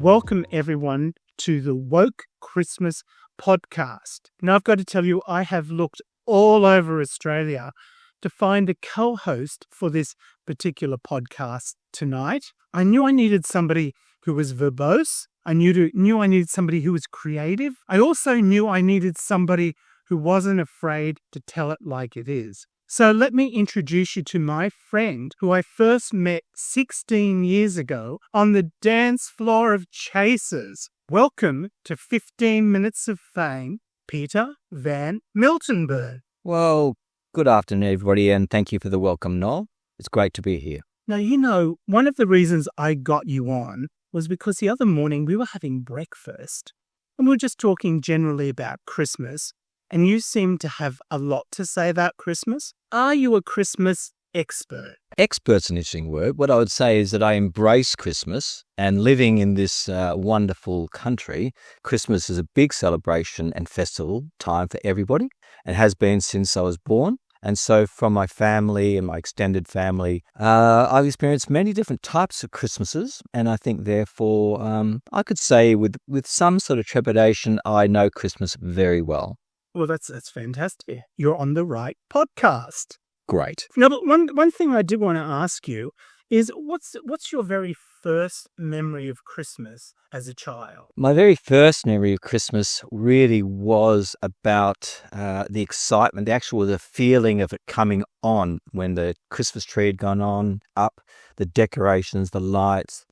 welcome everyone to the Woke Christmas podcast. Now, I've got to tell you, I have looked all over Australia to find a co-host for this particular podcast tonight. I knew I needed somebody who was verbose. I knew I needed somebody who was creative. I also knew I needed somebody who wasn't afraid to tell it like it is. So let me introduce you to my friend who I first met 16 years ago on the dance floor of Chasers. Welcome to 15 Minutes of Fame, Peter van Miltenburg. Well, good afternoon, everybody, and thank you for the welcome, Noel. It's great to be here. Now, you know, one of the reasons I got you on was because the other morning we were having breakfast and we were just talking generally about Christmas. And you seem to have a lot to say about Christmas. Are you a Christmas expert? Expert's an interesting word. What I would say is that I embrace Christmas, and living in this wonderful country, Christmas is a big celebration and festival time for everybody, and has been since I was born. And so from my family and my extended family, I've experienced many different types of Christmases. And I think, therefore, I could say with some sort of trepidation, I know Christmas very well. Well, that's fantastic. You're on the right podcast. Great. Now, but one thing I did want to ask you is what's your very first memory of Christmas as a child? My very first memory of Christmas really was about the excitement, the feeling of it coming on when the Christmas tree had gone on, up, the decorations, the lights,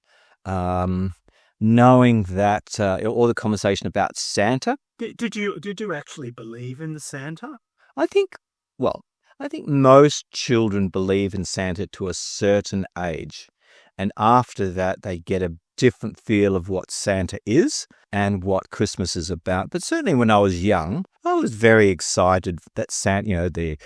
knowing that all the conversation about Santa. Did you actually believe in the Santa? I think most children believe in Santa to a certain age. And after that, they get a different feel of what Santa is and what Christmas is about. But certainly when I was young, I was very excited that Santa, the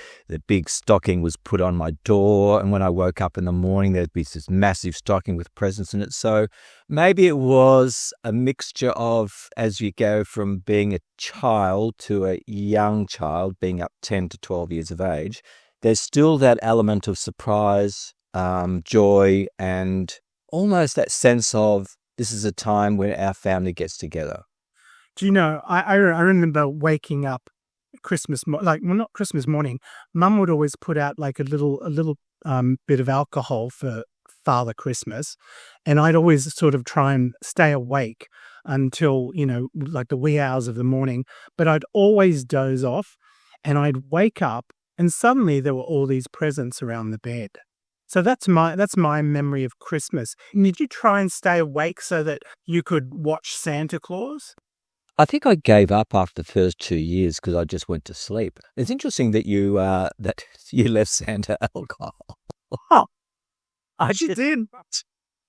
big stocking was put on my door. And when I woke up in the morning, there'd be this massive stocking with presents in it. So maybe it was a mixture of, as you go from being a child to a young child, being up 10 to 12 years of age, there's still that element of surprise, joy, and almost that sense of this is a time when our family gets together. Do you know, I remember waking up not Christmas morning, Mum would always put out like a little bit of alcohol for Father Christmas, and I'd always sort of try and stay awake until, like the wee hours of the morning, but I'd always doze off and I'd wake up and suddenly there were all these presents around the bed. So that's my memory of Christmas. Did you try and stay awake so that you could watch Santa Claus? I think I gave up after the first 2 years because I just went to sleep. It's interesting that you left Santa alcohol. Oh, she did.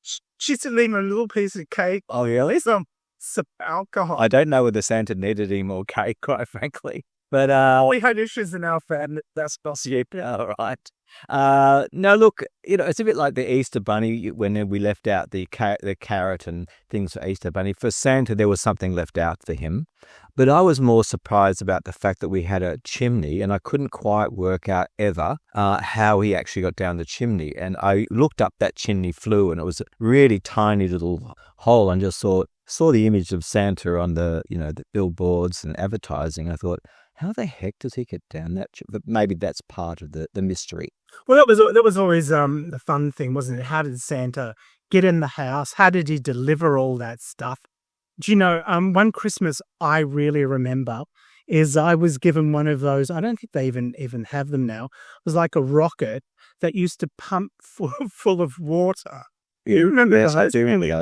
She used to leave me a little piece of cake. Oh, really? Some alcohol. I don't know whether Santa needed any more cake, quite frankly. But we had issues in our family. That's possible. All right. No, look, it's a bit like the Easter Bunny when we left out the carrot and things for Easter Bunny. For Santa, there was something left out for him. But I was more surprised about the fact that we had a chimney, and I couldn't quite work out ever how he actually got down the chimney. And I looked up that chimney flue, and it was a really tiny little hole, and just saw the image of Santa on the billboards and advertising. I thought, how the heck does he get down that? But maybe that's part of the mystery. Well, that was always the fun thing, wasn't it? How did Santa get in the house? How did he deliver all that stuff? Do you know, one Christmas I really remember is I was given one of those. I don't think they even have them now. It was like a rocket that used to pump full of water. You remember those?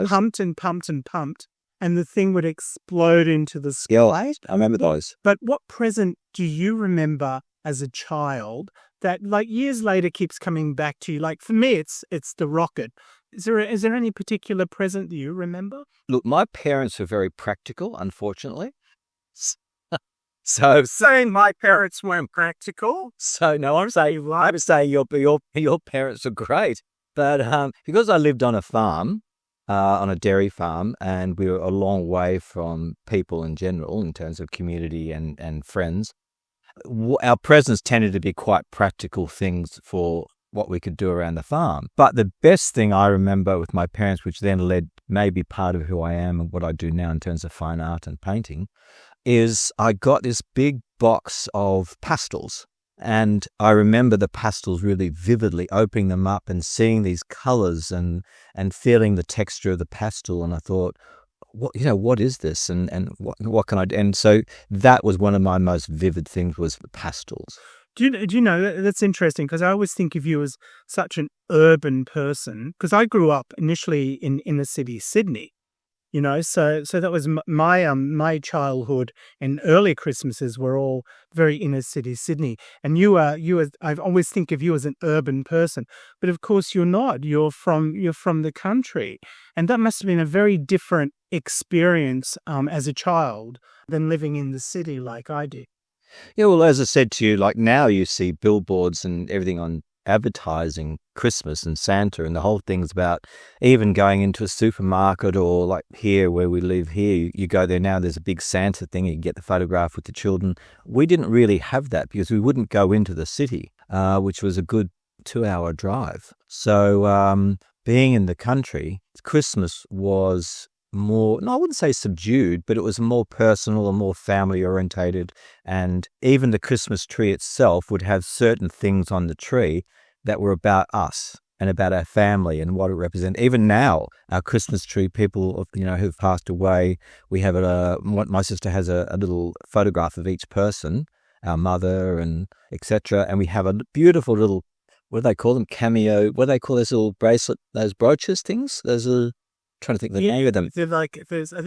Pumped and pumped and pumped. And the thing would explode into the sky. Yeah, I remember those. But what present do you remember as a child that, like, years later keeps coming back to you? Like, for me, it's the rocket. Is there any particular present that you remember? Look, my parents were very practical, unfortunately. So saying my parents weren't practical. So no, I'm saying your parents are great. But because I lived on a farm, on a dairy farm, and we were a long way from people in general in terms of community and friends, our presents tended to be quite practical things for what we could do around the farm. But the best thing I remember with my parents, which then led maybe part of who I am and what I do now in terms of fine art and painting, is I got this big box of pastels. And I remember the pastels really vividly, opening them up and seeing these colors and feeling the texture of the pastel. And I thought, what is this? And what can I do? And so that was one of my most vivid things, was the pastels. Do you know, that's interesting, because I always think of you as such an urban person, because I grew up initially in inner city Sydney, so that was my childhood, and early Christmases were all very inner city Sydney. And I always think of you as an urban person, but of course you're not. You're from the country, and that must have been a very different experience as a child than living in the city like I did. Yeah, well, as I said to you, like now you see billboards and everything on advertising Christmas and Santa, and the whole thing's about even going into a supermarket, or like here where we live here, you go there now, there's a big Santa thing, you can get the photograph with the children. We didn't really have that because we wouldn't go into the city, which was a good 2-hour drive. So being in the country, Christmas was more, no, I wouldn't say subdued, but it was more personal and more family orientated. And even the Christmas tree itself would have certain things on the tree that were about us and about our family and what it represented. Even now, our Christmas tree, people, who've passed away, we have my sister has a little photograph of each person, our mother and etc. And we have a beautiful little, what do they call them? Cameo. What do they call those little bracelet, those brooches things? Those are, trying to think of the name of them. They're like, there's a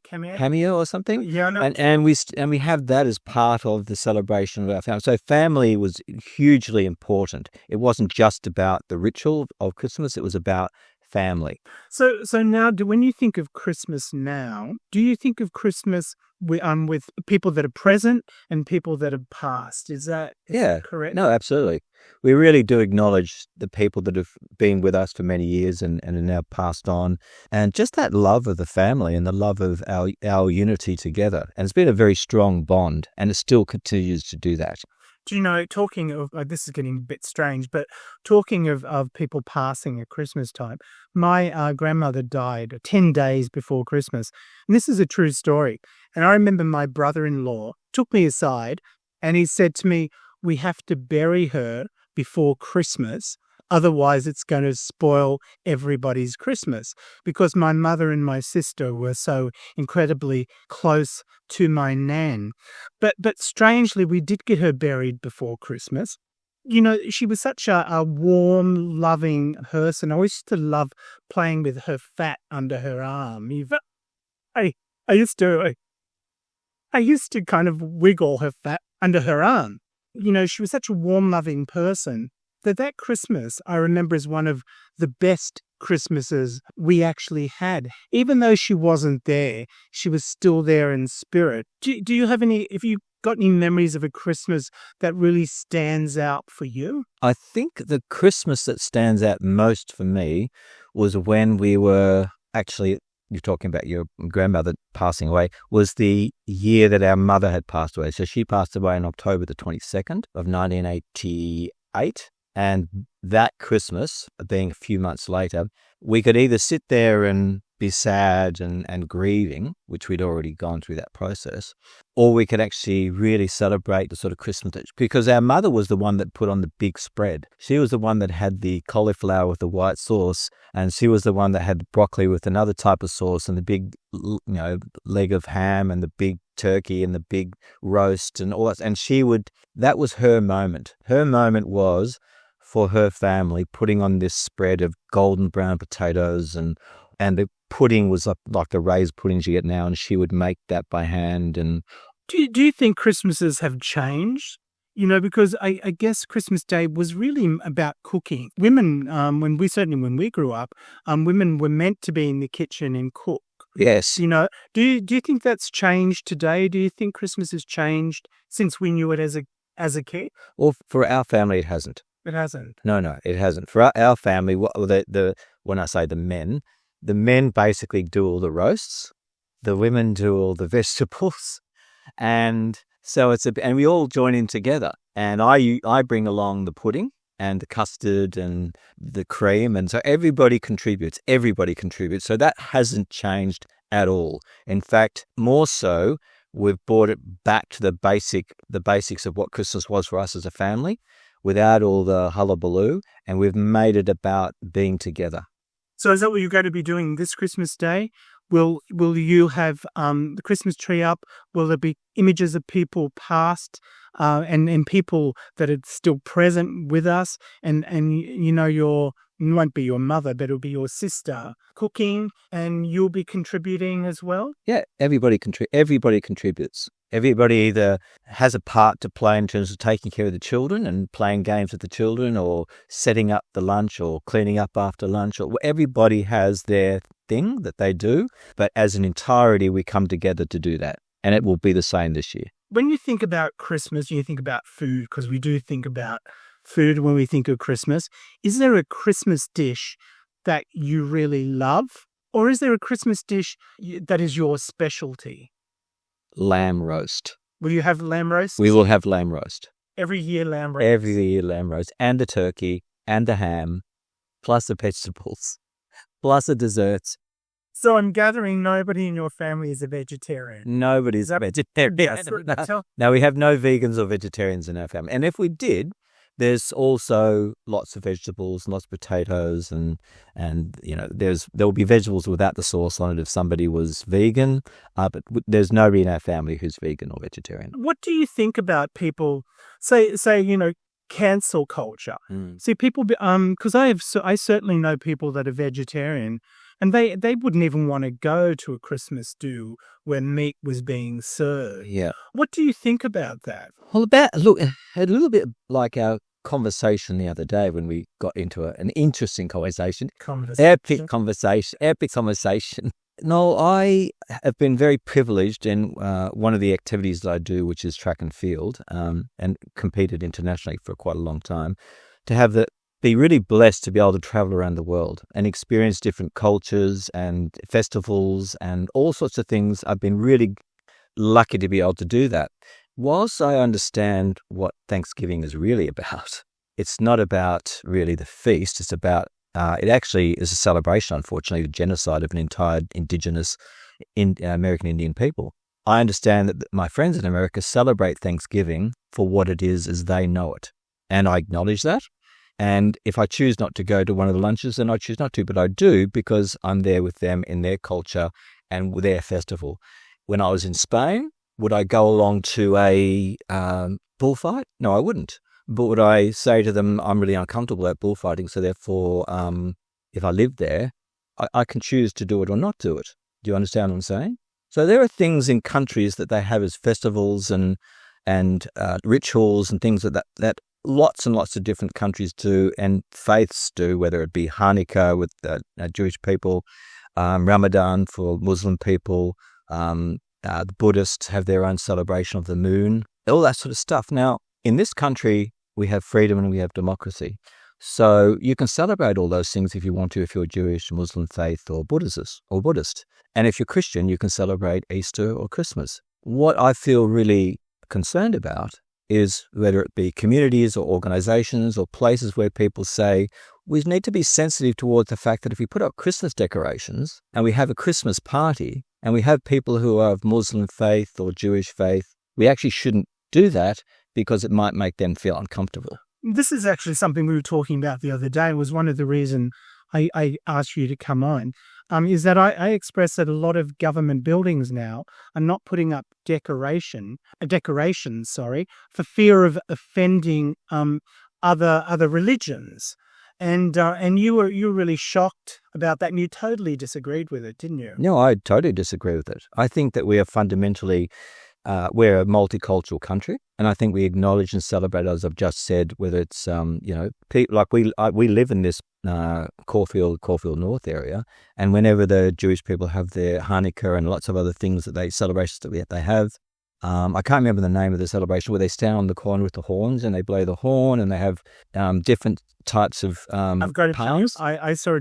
cameo. Cameo or something? Yeah, I know. And we have that as part of the celebration of our family. So family was hugely important. It wasn't just about the ritual of Christmas, it was about family. So now, when you think of Christmas now, do you think of Christmas with people that are present and people that have passed? Is that correct? No, absolutely. We really do acknowledge the people that have been with us for many years and are now passed on, and just that love of the family and the love of our unity together. And it's been a very strong bond, and it still continues to do that. Do you know, talking of, this is getting a bit strange, but talking of people passing at Christmas time, my grandmother died 10 days before Christmas. And this is a true story. And I remember my brother-in-law took me aside and he said to me, we have to bury her before Christmas. Otherwise, it's going to spoil everybody's Christmas, because my mother and my sister were so incredibly close to my nan. But strangely, we did get her buried before Christmas. She was such a warm, loving person. I used to love playing with her fat under her arm. I used to kind of wiggle her fat under her arm. She was such a warm, loving person. That Christmas, I remember, is one of the best Christmases we actually had. Even though she wasn't there, she was still there in spirit. Do you have if you got any memories of a Christmas that really stands out for you? I think the Christmas that stands out most for me was when we were actually, you're talking about your grandmother passing away, was the year that our mother had passed away. So she passed away on October the 22nd of 1988. And that Christmas, being a few months later, we could either sit there and be sad and grieving, which we'd already gone through that process, or we could actually really celebrate the sort of Christmas, because our mother was the one that put on the big spread. She was the one that had the cauliflower with the white sauce, and she was the one that had the broccoli with another type of sauce, and the big, leg of ham, and the big turkey, and the big roast, and all that. And that was her moment. Her moment was for her family, putting on this spread of golden brown potatoes, and the pudding was like the raised puddings you get now, and she would make that by hand. And do you think Christmases have changed? Because I guess Christmas Day was really about cooking. Women, when we grew up, women were meant to be in the kitchen and cook. Yes. Do you think that's changed today? Do you think Christmas has changed since we knew it as a kid? Well, for our family, it hasn't. It hasn't. No, it hasn't. For our family, when I say the men basically do all the roasts, the women do all the vegetables, and so and we all join in together. And I bring along the pudding, and the custard and the cream. And so everybody contributes. So that hasn't changed at all. In fact, more so, we've brought it back to the basics of what Christmas was for us as a family, without all the hullabaloo, and we've made it about being together. So is that what you're going to be doing this Christmas Day? Will you have the Christmas tree up? Will there be images of people past and people that are still present with us? And it won't be your mother, but it'll be your sister cooking, and you'll be contributing as well? Yeah, everybody contributes. Everybody either has a part to play in terms of taking care of the children and playing games with the children, or setting up the lunch, or cleaning up after lunch, or everybody has their thing that they do. But as an entirety, we come together to do that. And it will be the same this year. When you think about Christmas, you think about food, because we do think about food when we think of Christmas. Is there a Christmas dish that you really love? Or is there a Christmas dish that is your specialty? Lamb roast. Will you have lamb roast? We will have lamb roast. Every year lamb roast? Every year lamb roast. And the turkey, and the ham, plus the vegetables, plus the desserts. So I'm gathering nobody in your family is a vegetarian. Nobody's a vegetarian. No, we have no vegans or vegetarians in our family. And if we did, there's also lots of vegetables, lots of potatoes, and there will be vegetables without the sauce on it if somebody was vegan. But there's nobody in our family who's vegan or vegetarian. What do you think about people say cancel culture? See, people because I certainly know people that are vegetarian, and they wouldn't even want to go to a Christmas do where meat was being served. Yeah. What do you think about that? Well, a little bit like our conversation the other day when we got into an interesting conversation. Epic conversation. No, I have been very privileged in one of the activities that I do, which is track and field, and competed internationally for quite a long time, to be really blessed to be able to travel around the world and experience different cultures and festivals and all sorts of things. I've been really lucky to be able to do that. Whilst I understand what Thanksgiving is really about, it's not about really the feast. It's about, it actually is a celebration, unfortunately, the genocide of an entire indigenous American Indian people. I understand that my friends in America celebrate Thanksgiving for what it is as they know it. And I acknowledge that. And if I choose not to go to one of the lunches, then I choose not to. But I do because I'm there with them in their culture and with their festival. When I was in Spain, would I go along to a bullfight? No, I wouldn't. But would I say to them, I'm really uncomfortable at bullfighting, so therefore, if I live there, I can choose to do it or not do it. Do you understand what I'm saying? So there are things in countries that they have as festivals and rituals and things that lots and lots of different countries do, and faiths do, whether it be Hanukkah with Jewish people, Ramadan for Muslim people, the Buddhists have their own celebration of the moon, all that sort of stuff. Now, in this country, we have freedom and we have democracy. So you can celebrate all those things if you want to, if you're Jewish, Muslim faith, or Buddhist. And if you're Christian, you can celebrate Easter or Christmas. What I feel really concerned about is whether it be communities or organizations or places where people say, we need to be sensitive towards the fact that if we put up Christmas decorations and we have a Christmas party and we have people who are of Muslim faith or Jewish faith, we actually shouldn't do that because it might make them feel uncomfortable. This is actually something we were talking about the other day. It was one of the reasons I asked you to come on, is that I express that a lot of government buildings now are not putting up decorations, for fear of offending other religions. And you were really shocked about that, and you totally disagreed with it, didn't you? No, I totally disagree with it. I think that we are fundamentally, we're a multicultural country, and I think we acknowledge and celebrate, as I've just said, whether it's like we live in this Caulfield North area, and whenever the Jewish people have their Hanukkah and lots of other things celebrations that they have. I can't remember the name of the celebration where they stand on the corner with the horns and they blow the horn and they have different types of I've got piles. I saw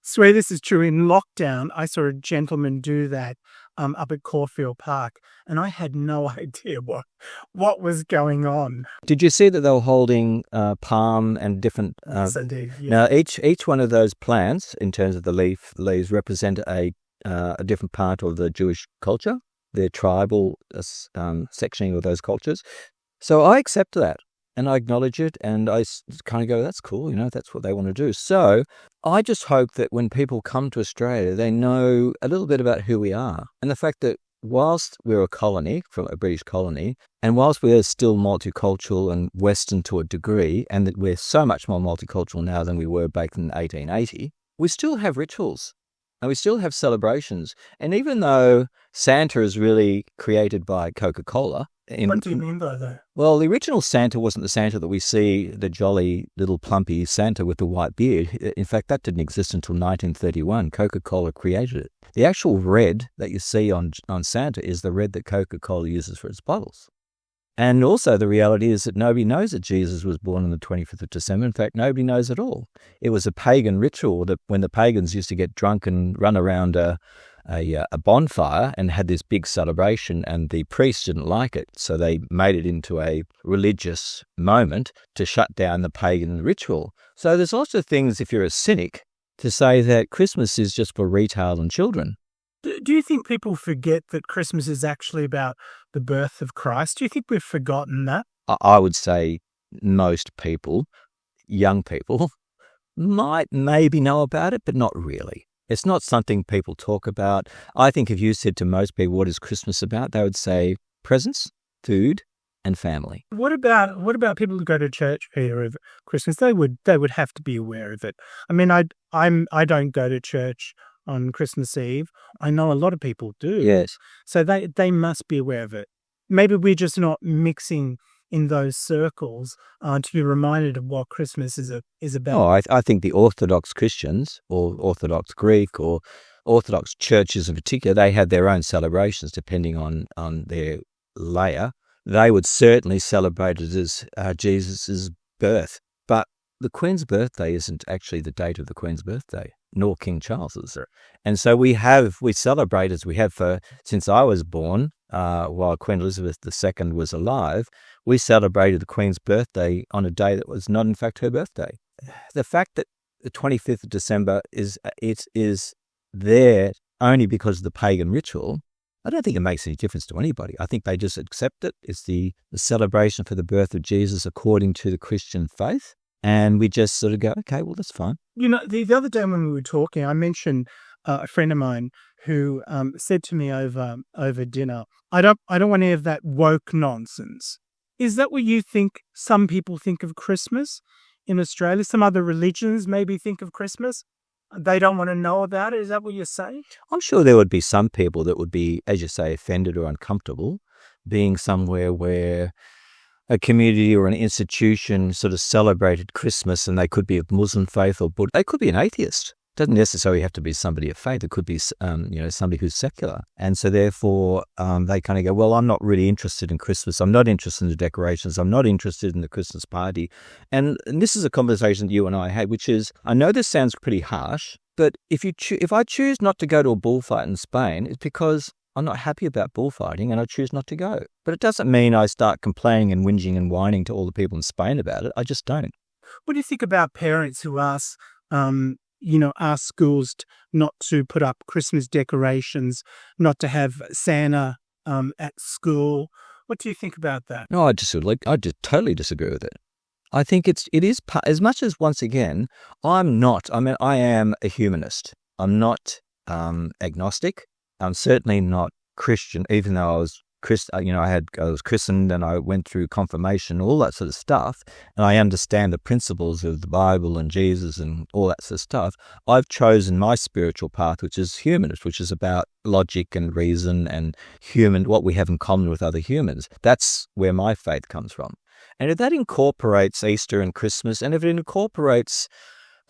swear this is true. In lockdown, I saw a gentleman do that up at Caulfield Park, and I had no idea what was going on. Did you see that they were holding palm and different? Yes, indeed. Yeah. Now, each one of those plants, in terms of the leaves represent a different part of the Jewish culture, their tribal sectioning of those cultures. So I accept that. And I acknowledge it, and I kind of go, that's cool, that's what they want to do. So I just hope that when people come to Australia, they know a little bit about who we are. And the fact that whilst we're a colony, from a British colony, and whilst we're still multicultural and Western to a degree, and that we're so much more multicultural now than we were back in 1880, we still have rituals. And we still have celebrations. And even though Santa is really created by Coca-Cola. What do you mean by that? Well, the original Santa wasn't the Santa that we see, the jolly little plumpy Santa with the white beard. In fact, that didn't exist until 1931. Coca-Cola created it. The actual red that you see on Santa is the red that Coca-Cola uses for its bottles. And also the reality is that nobody knows that Jesus was born on the 25th of December. In fact, nobody knows at all. It was a pagan ritual that when the pagans used to get drunk and run around a bonfire and had this big celebration, and the priests didn't like it, so they made it into a religious moment to shut down the pagan ritual. So there's lots of things, if you're a cynic, to say that Christmas is just for retail and children. Do you think people forget that Christmas is actually about the birth of Christ? Do you think we've forgotten that? I would say most people, young people, might maybe know about it, but not really. It's not something people talk about. I think if you said to most people, what is Christmas about? They would say presents, food, and family. What about people who go to church here over Christmas? They would have to be aware of it. I mean, I don't go to church on Christmas Eve. I know a lot of people do. Yes. So they must be aware of it. Maybe we're just not mixing in those circles to be reminded of what Christmas is about. Oh, I think the Orthodox Christians, or Orthodox Greek, or Orthodox churches in particular, they had their own celebrations depending on their layer. They would certainly celebrate it as Jesus' birth. But the Queen's birthday isn't actually the date of the Queen's birthday, nor King Charles's. And so we celebrate as we have since I was born, while Queen Elizabeth II was alive. We celebrated the Queen's birthday on a day that was not in fact her birthday. The fact that the 25th of December is there only because of the pagan ritual, I don't think it makes any difference to anybody. I think they just accept it. It's the celebration for the birth of Jesus according to the Christian faith. And we just sort of go, okay, well, that's fine. The other day when we were talking, I mentioned a friend of mine who said to me over dinner, I don't want any of that woke nonsense. Is that what you think some people think of Christmas in Australia? Some other religions maybe think of Christmas? They don't want to know about it? Is that what you're saying? I'm sure there would be some people that would be, as you say, offended or uncomfortable being somewhere where a community or an institution sort of celebrated Christmas, and they could be of Muslim faith or Buddhist. They could be an atheist. It doesn't necessarily have to be somebody of faith. It could be, somebody who's secular. And so therefore, they kind of go, well, I'm not really interested in Christmas. I'm not interested in the decorations. I'm not interested in the Christmas party. And this is a conversation that you and I had, which is, I know this sounds pretty harsh, but if I choose not to go to a bullfight in Spain, it's because I'm not happy about bullfighting and I choose not to go. But it doesn't mean I start complaining and whinging and whining to all the people in Spain about it. I just don't. What do you think about parents who ask schools not to put up Christmas decorations, not to have Santa at school? What do you think about that? No, I just totally disagree with it. I think it is as much as, once again, I am a humanist. I'm not agnostic. I'm certainly not Christian, even though I was I was christened and I went through confirmation, all that sort of stuff, and I understand the principles of the Bible and Jesus and all that sort of stuff. I've chosen my spiritual path, which is humanist, which is about logic and reason and what we have in common with other humans. That's where my faith comes from. And if that incorporates Easter and Christmas, and if it incorporates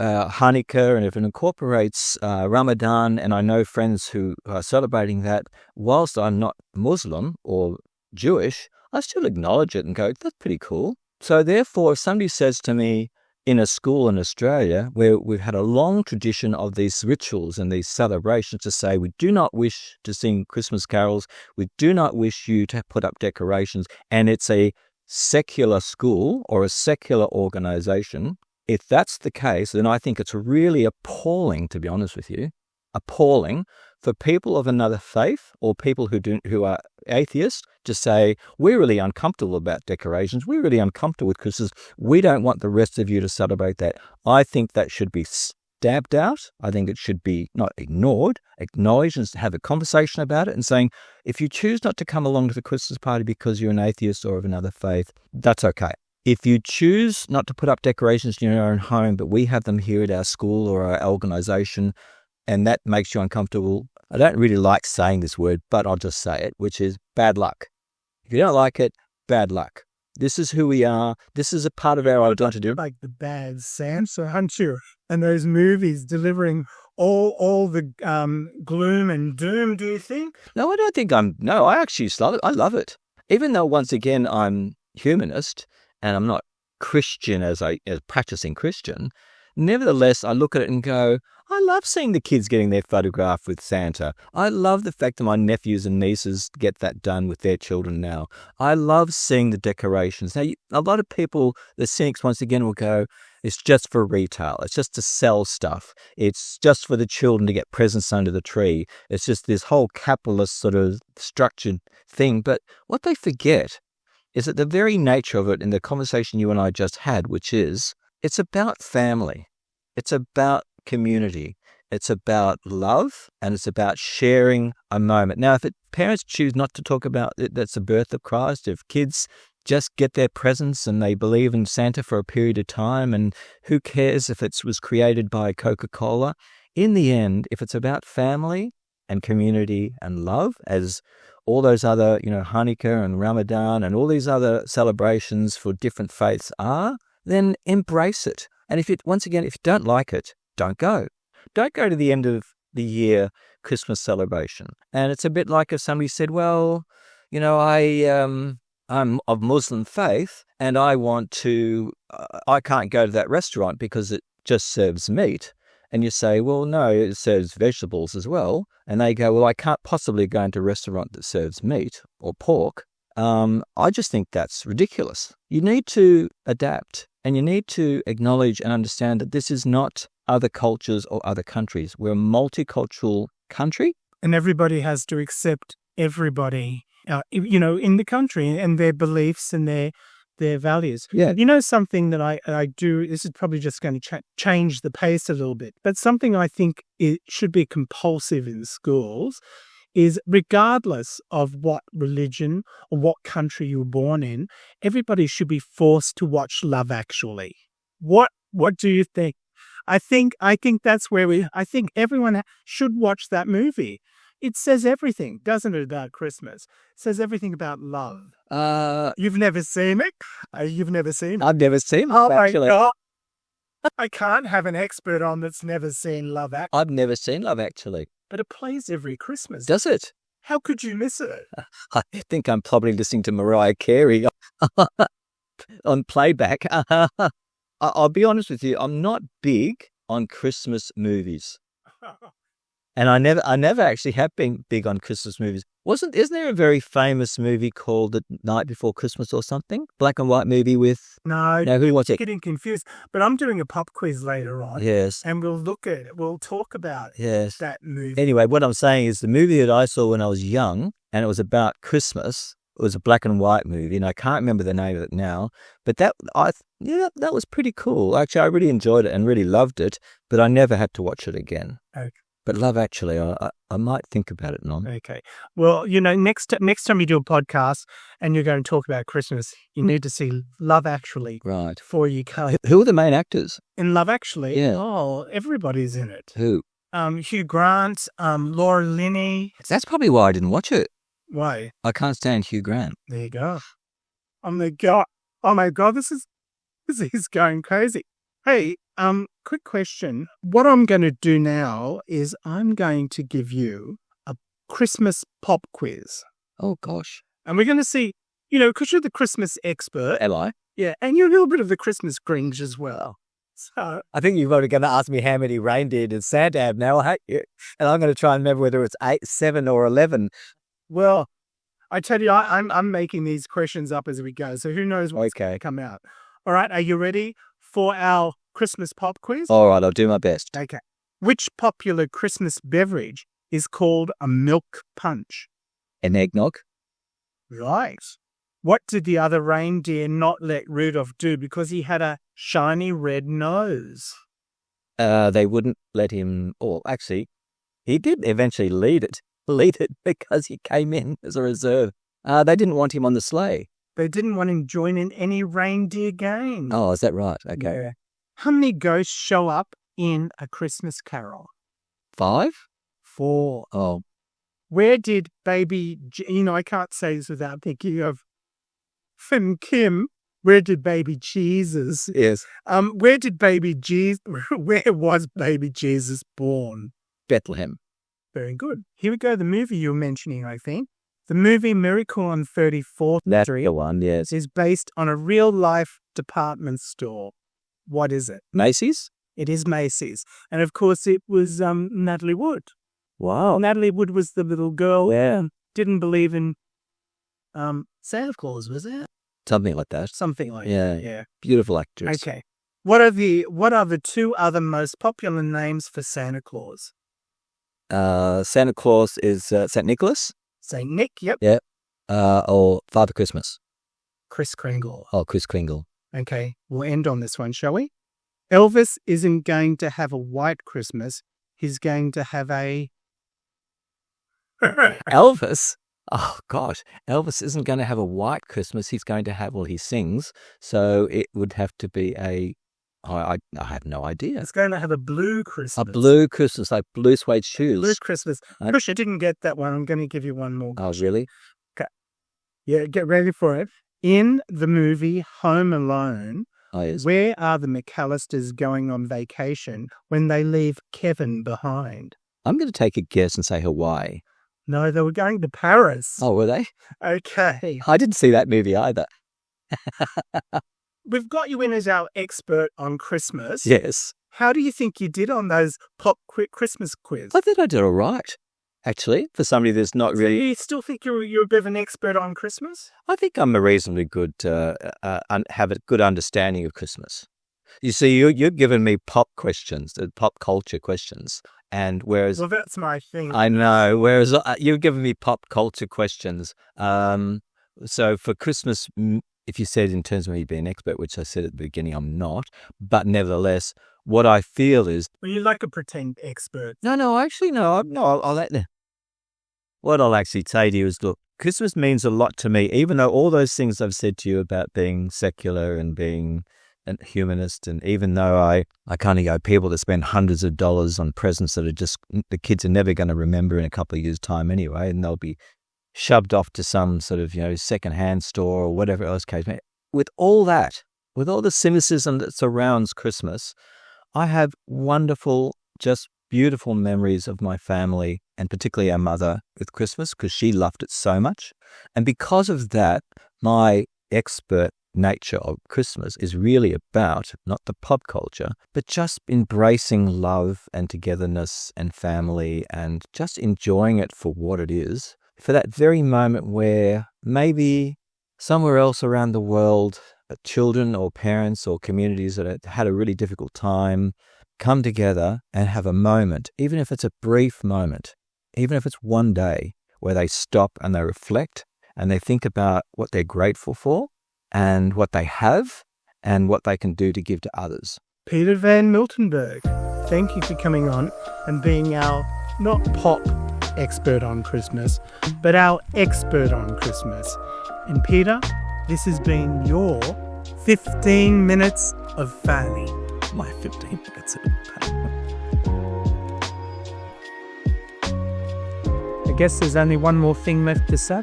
Hanukkah, and if it incorporates Ramadan, and I know friends who are celebrating that, whilst I'm not Muslim or Jewish, I still acknowledge it and go, that's pretty cool. So therefore, if somebody says to me, in a school in Australia where we've had a long tradition of these rituals and these celebrations to say, we do not wish to sing Christmas carols. We do not wish you to put up decorations. And it's a secular school or a secular organization. If that's the case, then I think it's really appalling, to be honest with you, appalling for people of another faith or people who are atheists to say, we're really uncomfortable about decorations. We're really uncomfortable with Christmas. We don't want the rest of you to celebrate that. I think that should be stabbed out. I think it should be not ignored, acknowledged, and have a conversation about it and saying, if you choose not to come along to the Christmas party because you're an atheist or of another faith, that's okay. If you choose not to put up decorations in your own home, but we have them here at our school or our organization, and that makes you uncomfortable, I don't really like saying this word, but I'll just say it, which is bad luck. If you don't like it, bad luck. This is who we are. This is a part of our identity. Like the bad Santa, aren't you? And those movies delivering all the gloom and doom, do you think? No, I don't think no, I actually love it. I love it. Even though, once again, I'm humanist and I'm not Christian as practicing Christian, nevertheless, I look at it and go, I love seeing the kids getting their photograph with Santa. I love the fact that my nephews and nieces get that done with their children now. I love seeing the decorations. Now, a lot of people, the cynics, once again, will go, it's just for retail. It's just to sell stuff. It's just for the children to get presents under the tree. It's just this whole capitalist sort of structured thing. But what they forget is that the very nature of it in the conversation you and I just had, which is, it's about family. It's about community. It's about love, and it's about sharing a moment. Now, if parents choose not to talk about it, that's the birth of Christ. If kids just get their presents and they believe in Santa for a period of time, and who cares if it was created by Coca-Cola? In the end, if it's about family and community and love, as all those other, Hanukkah and Ramadan and all these other celebrations for different faiths are, then embrace it. And if you don't like it, don't go. Don't go to the end of the year Christmas celebration. And it's a bit like if somebody said, well, I'm of Muslim faith and I can't go to that restaurant because it just serves meat. And you say, well, no, it serves vegetables as well. And they go, well, I can't possibly go into a restaurant that serves meat or pork. I just think that's ridiculous. You need to adapt, and you need to acknowledge and understand that this is not other cultures or other countries. We're a multicultural country. And everybody has to accept everybody, in the country and their beliefs and their values. Yeah. Something that I do, this is probably just going to change the pace a little bit, but something I think it should be compulsive in schools is, regardless of what religion or what country you were born in, everybody should be forced to watch Love Actually. What do you think? I think that's where I think everyone should watch that movie. It says everything, doesn't it, about Christmas? It says everything about love. You've never seen it? You've never seen it? I've never seen it, Oh, actually. my God. I can't have an expert on that's never seen Love Actually. I've never seen Love Actually. But it plays every Christmas. Does it? How could you miss it? I think I'm probably listening to Mariah Carey on playback. I'll be honest with you, I'm not big on Christmas movies. And I never actually have been big on Christmas movies. Isn't there a very famous movie called The Night Before Christmas or something? Black and white movie with... No, who was it? Getting confused. But I'm doing a pop quiz later on. Yes. And we'll talk about that movie. Anyway, what I'm saying is the movie that I saw when I was young, and it was about Christmas, it was a black and white movie, and I can't remember the name of it now, but that was pretty cool. Actually, I really enjoyed it and really loved it, but I never had to watch it again. Okay. But Love Actually, I might think about it, Non. Okay. Well, next time you do a podcast and you're going to talk about Christmas, you need to see Love Actually. Right. Before you go. Who are the main actors? In Love Actually? Yeah. Oh, everybody's in it. Who? Hugh Grant, Laura Linney. That's probably why I didn't watch it. Why? I can't stand Hugh Grant. There you go. Oh my God, this is going crazy. Hey, quick question. What I'm going to do now is I'm going to give you a Christmas pop quiz. Oh, gosh. And we're going to see, because you're the Christmas expert. Am I? Yeah, and you're a little bit of the Christmas Grinch as well. So, I think you're going to ask me how many reindeer did Santa have now. I hate you. And I'm going to try and remember whether it's 8, 7 or 11. well, I tell you, I'm making these questions up as we go. So who knows what's going to come out. All right. Are you ready for our Christmas pop quiz? All right, I'll do my best. Okay. Which popular Christmas beverage is called a milk punch? An eggnog? Right. What did the other reindeer not let Rudolph do because he had a shiny red nose? They wouldn't let him, or actually, he did eventually lead it because he came in as a reserve. They didn't want him on the sleigh. They didn't want him joining any reindeer games. Oh, is that right? Okay. Yeah. How many ghosts show up in A Christmas Carol? 5? 4. Oh. Where did baby, I can't say this without thinking of Finn Kim. Where did baby Jesus? Yes. Where was baby Jesus born? Bethlehem. Very good. Here we go. The movie you were mentioning, I think. The movie Miracle on 34th That's Street the one, yes. is based on a real-life department store. What is it? Macy's? It is Macy's. And, of course, it was Natalie Wood. Wow. Natalie Wood was the little girl Yeah. who didn't believe in Santa Claus, was it? Something like that. Something like Yeah. that. Yeah. Beautiful actress. Okay. What are the 2 other most popular names for Santa Claus? Santa Claus is St. Nicholas? Saint Nick, yep. Yeah. Or Father Christmas? Kris Kringle. Oh, Kris Kringle. Okay, we'll end on this one, shall we? Elvis isn't going to have a white Christmas. He's going to have a... Elvis? Oh, gosh. Elvis isn't going to have a white Christmas. He's going to have, well, he sings. So it would have to be I have no idea. It's going to have a blue Christmas. A blue Christmas, like blue suede shoes. Blue Christmas. Push, I didn't get that one. I'm going to give you one more. Oh, really? Okay. Yeah, get ready for it. In the movie Home Alone, yes. Where are the McAllisters going on vacation when they leave Kevin behind? I'm going to take a guess and say Hawaii. No, they were going to Paris. Oh, were they? Okay. I didn't see that movie either. We've got you in as our expert on Christmas. Yes. How do you think you did on those pop Christmas quiz? I think I did all right, actually, for somebody that's not really... Do you still think you're a bit of an expert on Christmas? I think I'm a reasonably good, have a good understanding of Christmas. You see, you've given me pop questions, pop culture questions, and whereas... Well, that's my thing. I know, whereas you've given me pop culture questions. So for Christmas... If you said in terms of me being an expert, which I said at the beginning, I'm not, but nevertheless, what I feel is... Well, you're like a pretend expert. No, actually, no, I'll let... What I'll actually say to you is, look, Christmas means a lot to me, even though all those things I've said to you about being secular and being a humanist, and even though I kind of go, people that spend hundreds of dollars on presents that are just, the kids are never going to remember in a couple of years' time anyway, and they'll be shoved off to some sort of, second-hand store or whatever else case. With all that, with all the cynicism that surrounds Christmas, I have wonderful, just beautiful memories of my family, and particularly our mother with Christmas, because she loved it so much. And because of that, my expert nature of Christmas is really about not the pop culture, but just embracing love and togetherness and family and just enjoying it for what it is. For that very moment where maybe somewhere else around the world, children or parents or communities that have had a really difficult time come together and have a moment, even if it's a brief moment, even if it's one day, where they stop and they reflect and they think about what they're grateful for and what they have and what they can do to give to others. Peter van Miltenburg, thank you for coming on and being our, not pop expert on Christmas, but our expert on Christmas. And Peter, this has been your 15 minutes of fame. My 15 minutes of I guess there's only one more thing left to say.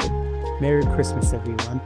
Merry Christmas, everyone.